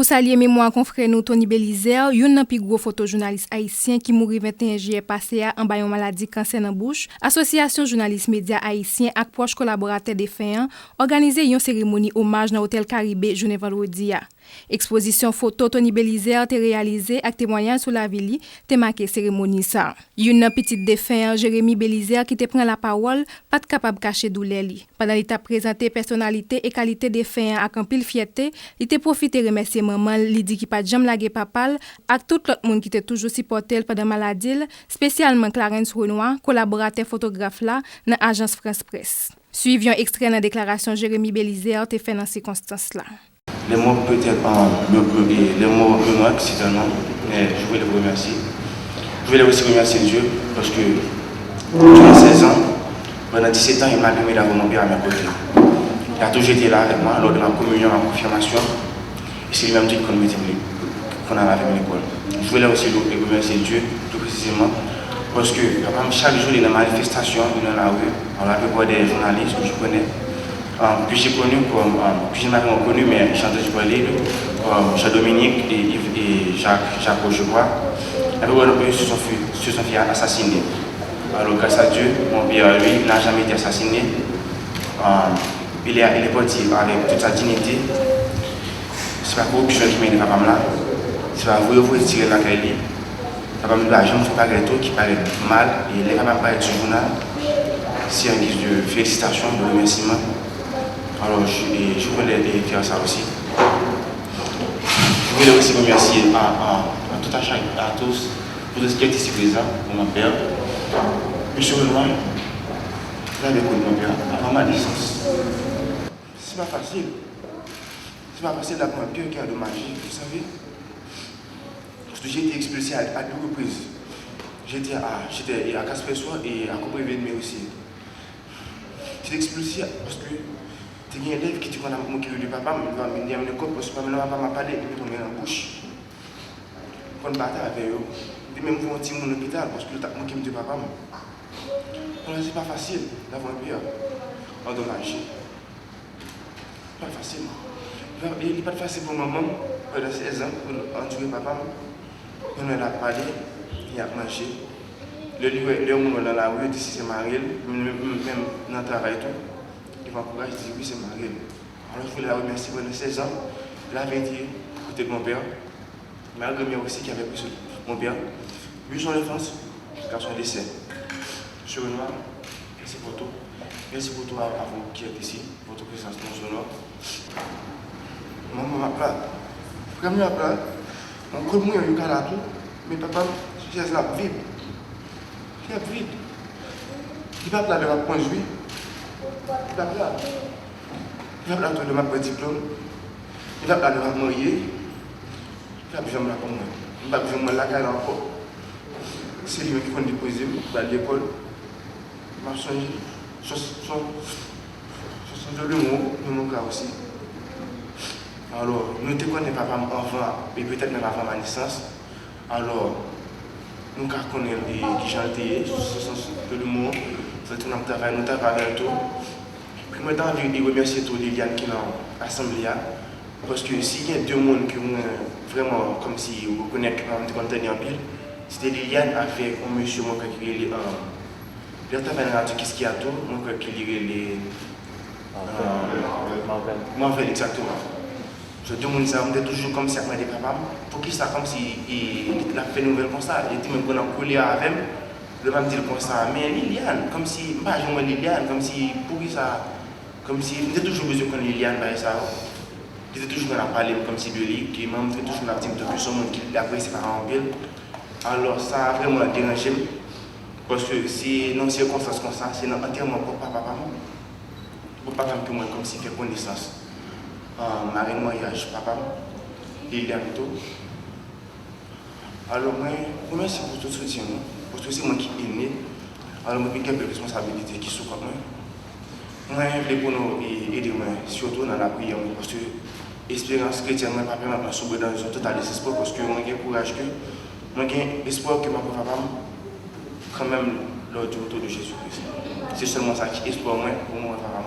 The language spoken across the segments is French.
Pour saluer mémoire confrère nous Tony Belizer, yon nan pi gros photojournaliste haïtien qui mouri 21 juillet passé en bayon maladie cancer dans bouche, Association journaliste média haïtien ak proche collaborateur défunt organisé une cérémonie hommage dans hôtel Caribé journée vendredi. Exposition photo Tony Belizer te réalisé ak témoignage sur la ville te marqué cérémonie ça. Yon petite défunt Jérémy Belizer qui te prend la parole pas capable cacher douleur li. Pendant il t'a présenté personnalité et qualité défunt ak en pile fierté, il te profité remercier maman li dit qui pas jamais lagé papal ak tout l'autre monde qui était toujours supporté pendant maladie, spécialement Clarence Renoir, collaborateur photographe là dans agence France Presse. Suivions extrait dans déclaration Jérémy Belizer te fait dans ces circonstances là. Les mots peut-être les mots me manquent certainement, mais je voulais vous remercier. Je voulais aussi remercier Dieu parce que durant 16 ans, pendant 17 ans, il m'a permis d'avoir mon père à mes côtés. Il a toujours été là avec moi lors de ma communion, ma confirmation. Et c'est lui-même qu'on a fait l'école. Je voulais aussi remercier Dieu, tout précisément, parce que chaque jour, il y a des manifestations, il y en a eu, on a plupart des journalistes que je connais, que j'ai connus, que je n'avais pas connu, mais j'ai entendu parler, comme Jean-Dominique et Jacques, je crois. Et puis, eux se sont fait assassiner. Alors, grâce à Dieu, mon père, lui, n'a jamais été assassiné. Il est parti avec toute sa dignité. Ce n'est pas corruption qui mène papa là. C'est pas vous tirer la caille. Papa me dit, je ne fais pas gâteau qui paraît mal. Et les papas parlent du journal. C'est un guise de félicitations, de remerciements. Alors, je voulais faire ça aussi. Je voulais aussi remercier à tous, pour ceux qui étaient ici présents, pour mon père. Monsieur Renoir, là, le coup de mon père, avant ma naissance. C'est pas facile. C'est pas facile d'avoir un père qui a de magie, vous savez. Parce que j'ai été expulsé à deux reprises. J'étais à Casper-Soir et à Coupé-Védemé aussi. J'étais expulsé parce que il y a un élève qui dit qu'on a mon de papa, mais il y a une copie parce que papa m'a parlé et il m'a tombé dans la bouche. Quand on battait avec eux, et même pour un petit monde hôpital parce que mon qui me dit papa. Alors c'est pas facile d'avoir un père endommagé. Pas facile. Il n'est pas facile pour maman, pendant 16 ans, pour endurer papa. On a parlé, il a mangé. Le monde dans la rue, il dit c'est Marielle, même dans le travail, il m'encourage, il dit oui, c'est Marielle. Alors je voulais la remercier pendant 16 ans. Il avait été côté de mon père. Ma grand-mère aussi qui avait pris mon père. Vu son enfance, jusqu'à son décès. Monsieur Renoir, merci pour tout. Merci pour tout à vous qui êtes ici, pour votre présence dans ce nom. Maman m'a plat. Comme il a plat, mon gros mouille a eu là tout, mais papa, je suis là vide. Il est vide. Il va plat de ma conduite. Il va plat. Il va plat de ma petit diplôme. Il va plat de ma mariée. Il va besoin de la pour moi. Il va besoin de la caille encore. C'est lui qui prend des poésies à l'école. Je suis de l'humour, de mon cas aussi. Alors, nous te connaissons papa avant, et peut-être même avant ma naissance. Alors, nous connaissons les gentilles, de l'humour, c'est un travail, nous travaillons tout. Puis moi, j'ai envie de remercier tous les Liliane qui sont dans l'assemblée. Parce que s'il y a deux mondes qui ont vraiment, comme si vous connaissez du contenu en pile, c'était Liliane avec un monsieur qui est le travail dans la radio, qu'est-ce qu'il y a tout, moi qui lirai les. Marvel, exactement. Je demande ça, on est toujours comme si on était papa. Pour qui ça, comme si il a fait une nouvelle comme ça, il dit même qu'on a collé avec, le même dire comme ça, mais Liliane, comme si, bah, je me Liliane, comme si, pour qui ça, comme si, il était toujours besoin qu'on Liliane, bah, ça. Il était toujours qu'on a parlé comme si de lui, qui m'a fait toujours la petite de son monde qui apprécie ses parents en ville. Alors ça a vraiment dérangé. Parce que si dans ces circonstances comme ça, c'est entièrement pour papa, pour papa que moi comme si fait connaissance. Marine mariage, papa, il y a tout. Alors moi, merci pour tout ce soutien, parce que c'est moi qui est né. Alors moi, j'ai quelques responsabilités qui sont comme moi. Moi, je veux pour nous aider, surtout dans la prière, parce que l'espérance chrétienne, moi, papa m'a sauvé dans un total désespoir, parce que moi, j'ai courage que, moi, j'ai espoir que ma papa quand même lors du retour de Jésus-Christ. C'est seulement ça qui est espoir pour moi, papa,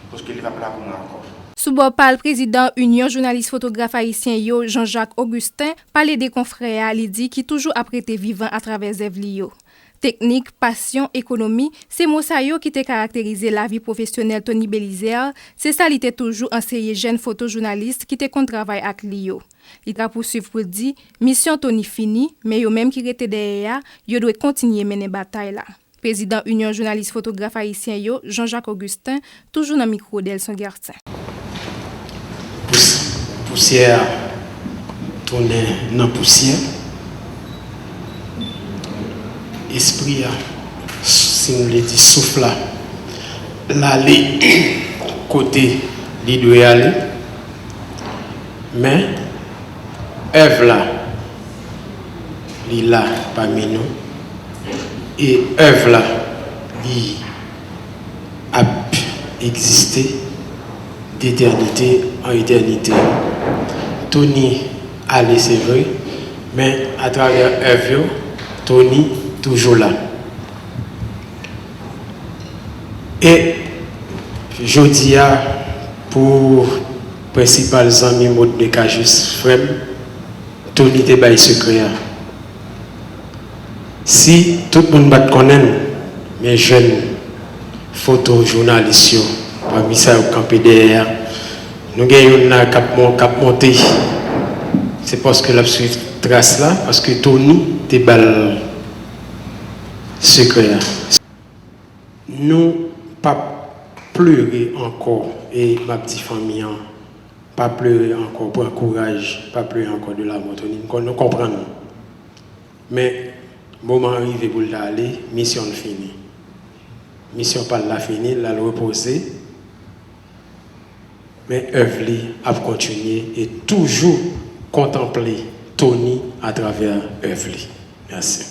parce qu'il ne va pas là pour moi encore. Sous-bopal président Union journaliste photographe haïtien yo Jean-Jacques Augustin parler des confrères li dit qui toujours apprêté vivant à travers œuvre yo. Technique, passion, économie, c'est mots ça yo qui te caractérisé la vie professionnelle Tony Belizer, c'est ça li te toujours enseigné jeune photojournaliste qui te kon travail ak li yo. Il t'a poursuivre pour dire mission Tony fini, mais yo même qui rete derrière, yo doit continuer mener bataille là. Président Union journaliste photographe haïtien yo Jean-Jacques Augustin, toujours dans micro d'Elson Gartin. Poussière tourner dans poussière. Esprit, si nous le dit, souffle l'aller côté il doit aller. Mais œuvre là, il là parmi nous. Et œuvre là, il a existé d'éternité en éternité. Tony allait, c'est vrai, mais à travers œuvre, Tony toujours là. Et je dis pour principal amis mode de Cajus frère, Tony te bail secret. Si tout le monde va connaître, mes jeunes photojournalistes, parmi ça, au campé derrière, nous avons un cap monté. C'est parce que la suite trace là, parce que Tony te bail secret. Nous pas pleurer encore, et ma petite famille, pas pleurer encore pour un courage, pas pleurer encore de la mort. Nous comprenons. Mais moment arrivé pour l'aller, mission finie. Mission pas la finie, la reposer. Mais œuvre a continué et toujours contempler Tony à travers œuvre. Merci.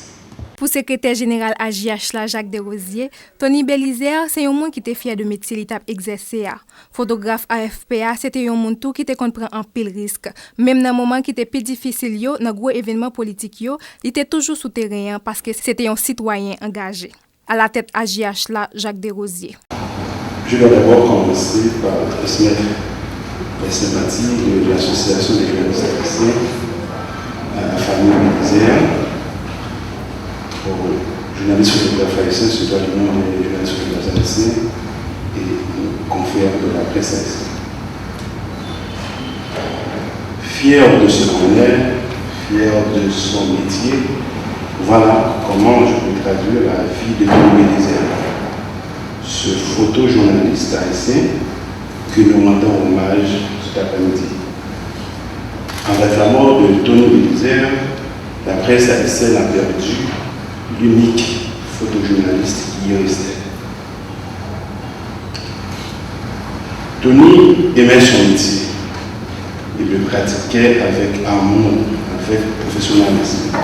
Pour secrétaire général AJH là, Jacques Desrosiers, Tony Belizer, c'est un monde qui était fier de métier qu'il a exercé. Photographe AFPA, c'était un monde tout qui était comprend en pile risque. Même dans un moment qui était plus difficile, dans gros événements politiques, il était toujours souterrain parce que c'était un citoyen engagé. À la tête AJH là, Jacques Desrosiers. Je vais d'abord commencer par transmettre les sympathies de l'association des journalistes haïtiens à la famille Belizer, aux journalistes photographes haïtiens, surtout du nom des journalistes photographes haïtiens et confrères de la presse haïtienne. Fier de ce qu'on est, fier de son métier, voilà comment je peux traduire la vie de Tony Belizer, ce photojournaliste haïtien que nous rendons hommage cet après-midi. Avec la mort de Tony Belizer, la presse haïtienne a perdu l'unique photojournaliste qui y restait. Tony aimait son métier. Il le pratiquait avec amour, avec professionnalisme.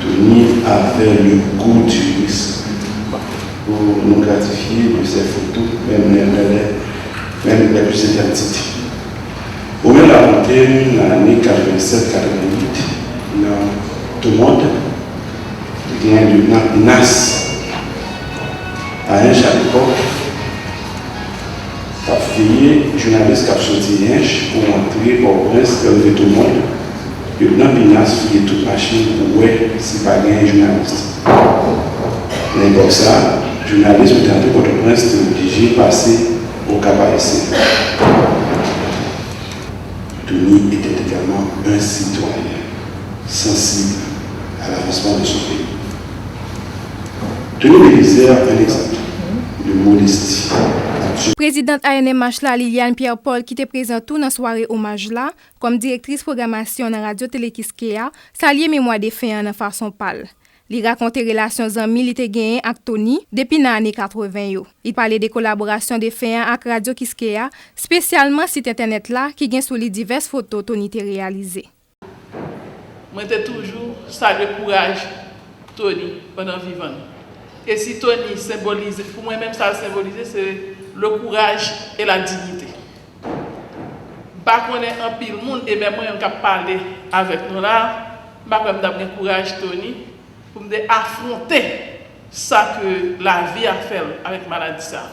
Tony avait le goût du risque pour nous gratifier de ses photos, même les plus sympathiques. Au moins la vingtaine, l'année 87-88, dans tout le monde, il y a une NAS à un l'époque, qui a fait journaliste qui a sorti pour entrer au prince, lever tout le monde. Le NAS fait toute machine pour voir si pas un journaliste. À l'époque, ça, journaliste qui est entré pour le prince est obligé de passer au KPSC. Tony était également un citoyen sensible à l'avancement de son pays. Tony Belizer, un exemple de modestie. Présidente ANMH là, Liliane Pierre-Paul, qui était présente tout dans la soirée hommage là, comme directrice programmation dans Radio Télé Kiskeya, saluait mémoire des faits en façon pâle. Il racontait relations amies il était gagné avec Tony depuis les années 80. Il parlait des collaborations des faits avec Radio Kiskeya, spécialement site internet là qui gagne sur les diverses photos Tony était réalisées. Moi j'étais toujours saluer courage Tony pendant vivant. Et si Tony symbolise, pour moi-même ça symbolise, c'est le courage et la dignité. Pas qu'on est un pile monde et même moi on peut parler avec nous là, pas comme d'avoir courage Tony pour me affronter ça que la vie a fait avec maladie ça.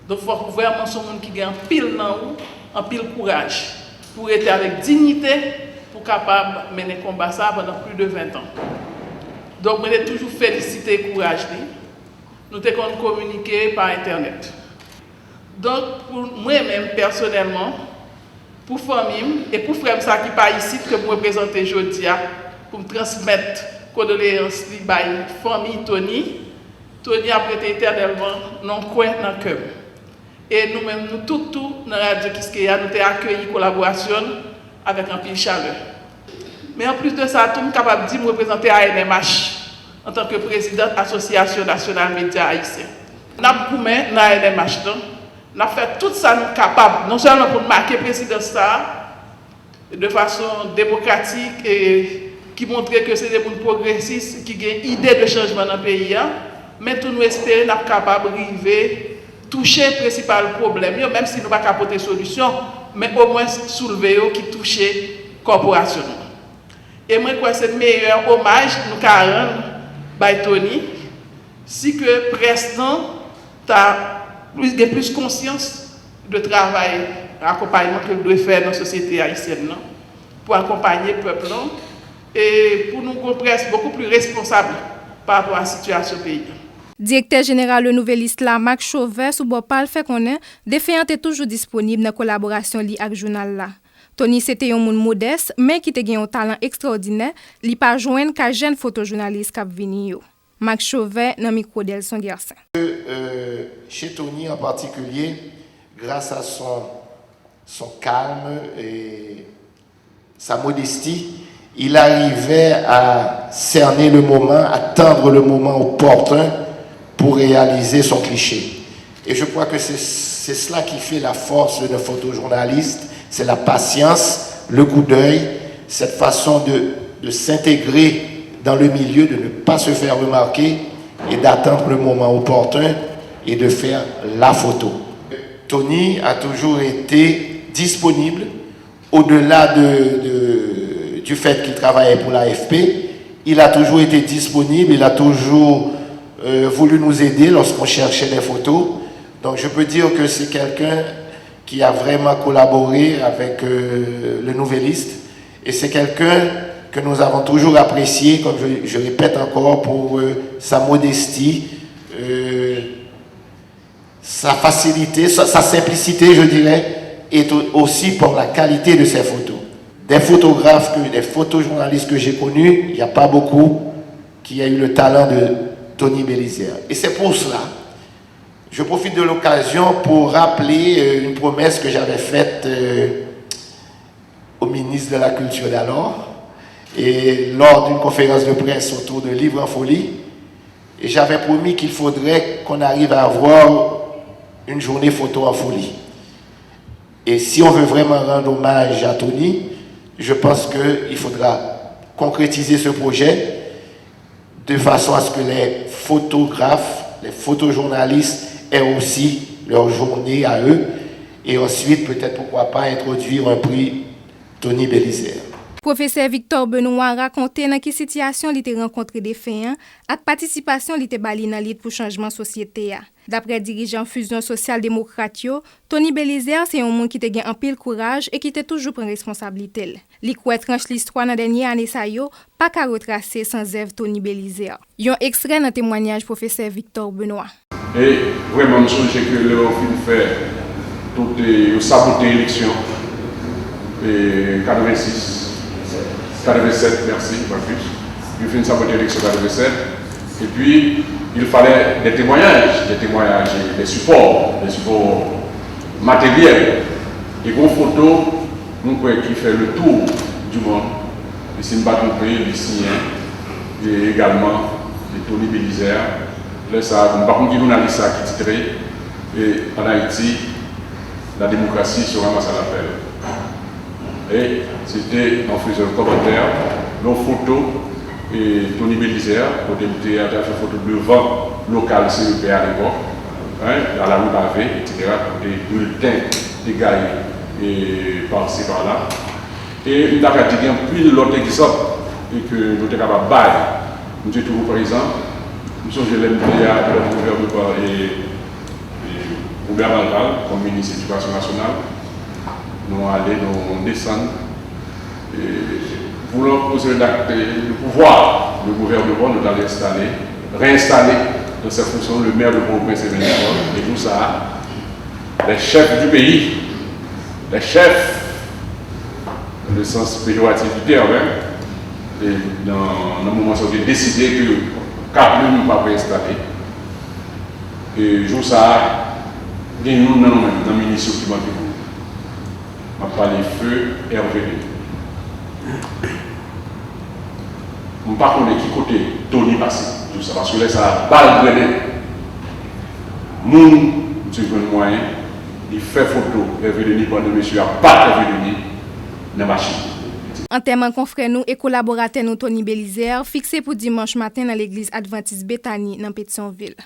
Donc, il faut vraiment son monde qui a un pile dans vous, un pile courage, pour être avec dignité, pour capable de mener le combat ça pendant plus de 20 ans. Donc, je vais toujours féliciter et courage. Nous avons communiqué par Internet. Donc, pour moi-même, personnellement, pour famille et pour frère ça qui pas ici que vous représentez aujourd'hui pour me transmettre condoléances à la famille Tony a prêté éternellement non coin dans cœur. Et nous-mêmes nous tout dans la radio Kiskeya nous avons accueilli collaboration avec un pile chaleur. Mais en plus de ça, tout le monde est capable de me représenter à ANMH en tant que présidente de l'Association nationale médias haïtiens. Nous avons goumé dans ANMH. Nous avons fait tout ça nous capable, non seulement pour marquer la présidence de façon démocratique et qui montre que c'est des gens progressistes qui ont une idée de changement dans le pays, mais tout nous espérer nous sommes capables d'arriver toucher le principal problème, même si nous ne pouvons pas apporter solution, mais au moins soulever qui touche la corporation. Et moi, je crois que c'est le meilleur hommage que nous avons rendu Tony, si que président a plus conscience de travail, d'accompagnement que nous devons faire dans la société haïtienne, pour accompagner le peuple, et pour nous presse beaucoup plus responsables par rapport à la situation du pays. Directeur général le Nouvelliste là, Marc Chauvet, sous Bopal fait connaître, défiant est toujours disponible dans la collaboration li avec journal là. Tony c'était un monde modeste, mais qui te un talent extraordinaire, li pas joindre qu'à jeune photojournaliste qui vini yo. Marc Chauvet dans micro d'Elson Gersin. Chez Tony en particulier, grâce à son calme et sa modestie, il arrivait à cerner le moment, à tendre le moment opportun pour réaliser son cliché. Et je crois que c'est cela qui fait la force de nos photojournalistes, c'est la patience, le coup d'œil, cette façon de s'intégrer dans le milieu, de ne pas se faire remarquer et d'attendre le moment opportun et de faire la photo. Tony a toujours été disponible au-delà du fait qu'il travaillait pour l'AFP. Il a toujours été disponible, il a toujours voulu nous aider lorsqu'on cherchait des photos. Donc je peux dire que c'est quelqu'un qui a vraiment collaboré avec le Nouvelliste et c'est quelqu'un que nous avons toujours apprécié, comme je répète encore, pour sa modestie, sa facilité, sa simplicité, je dirais, et aussi pour la qualité de ses photos. Des photographes, des photojournalistes que j'ai connus, il n'y a pas beaucoup qui a eu le talent de Tony Bélisaire. Et c'est pour cela, je profite de l'occasion pour rappeler une promesse que j'avais faite au ministre de la Culture d'alors, et lors d'une conférence de presse autour de Livre en folie, et j'avais promis qu'il faudrait qu'on arrive à avoir une journée photo en folie. Et si on veut vraiment rendre hommage à Tony, je pense qu'il faudra concrétiser ce projet de façon à ce que les photographes, les photojournalistes aient aussi leur journée à eux et ensuite peut-être pourquoi pas introduire un prix Tony Bélisaire. Professeur Victor Benoît raconté dans quelle situation il était rencontré des faits avec participation il était bali dans lutte pour changement société. D'après dirigeant Fusion Sociale Démocrate, Tony Bélisaire c'est un monde qui te gagne en pile courage et qui te toujours prend responsabilité. Li croit tranche l'histoire dans dernière année ça yo pas qu'à retracer sans œuvre Tony Bélisaire. Yon extrait dans témoignage professeur Victor Benoît. Et vraiment je songe que le film fait toutes les saboter l'élection et 86 87, merci, pas plus. Il fait une saboter l'élection 87. Et puis, il fallait des témoignages, des supports matériels. Et vos photos, nous qui fait le tour du monde. Et c'est une bâton pays, Lucien, et également de Tony Bélisaire. Là, ça, par contre, nous avons ça qui titré, et en Haïti, la démocratie se ramasse à l'appel. Et c'était en faisant un commentaire, nos photos, et Tony Bélisaire, au député a fait photo devant local CEP à l'époque, dans la rue Bavé, etc., des bulletins dégaillés et par-ci par-là. Et nous avons dit un pile l'autre exemple, et que nous sommes capables de bailler. Nous sommes toujours présents, nous sommes de l'MPA, de notre gouvernement et Robert Malval, comme ministre de l'Éducation nationale, nous allons descendre et vouloir poser le pouvoir, le gouvernement nous allons réinstaller dans sa fonction le maire de Port-au-Prince et tout ça, les chefs du pays, les chefs, dans le sens péjoratif du terme, et dans le moment où on a décidé que Cap ne nous pas réinstaller, et tout ça, nous dans le ministre qui m'a dit, on parle feu Hervé. Je ne sais pas qui côté Tony passé, tout ça, parce que là, ça a balle grenade. Moun, tu veux le moyen, il fait photo, Hervé Denis, pendant que monsieur n'a pas Hervé Denis dans la machine. Enterrement confrère nous et collaborateur nous Tony Belizer fixé pour dimanche matin dans l'église Adventiste Bethany dans Pétionville.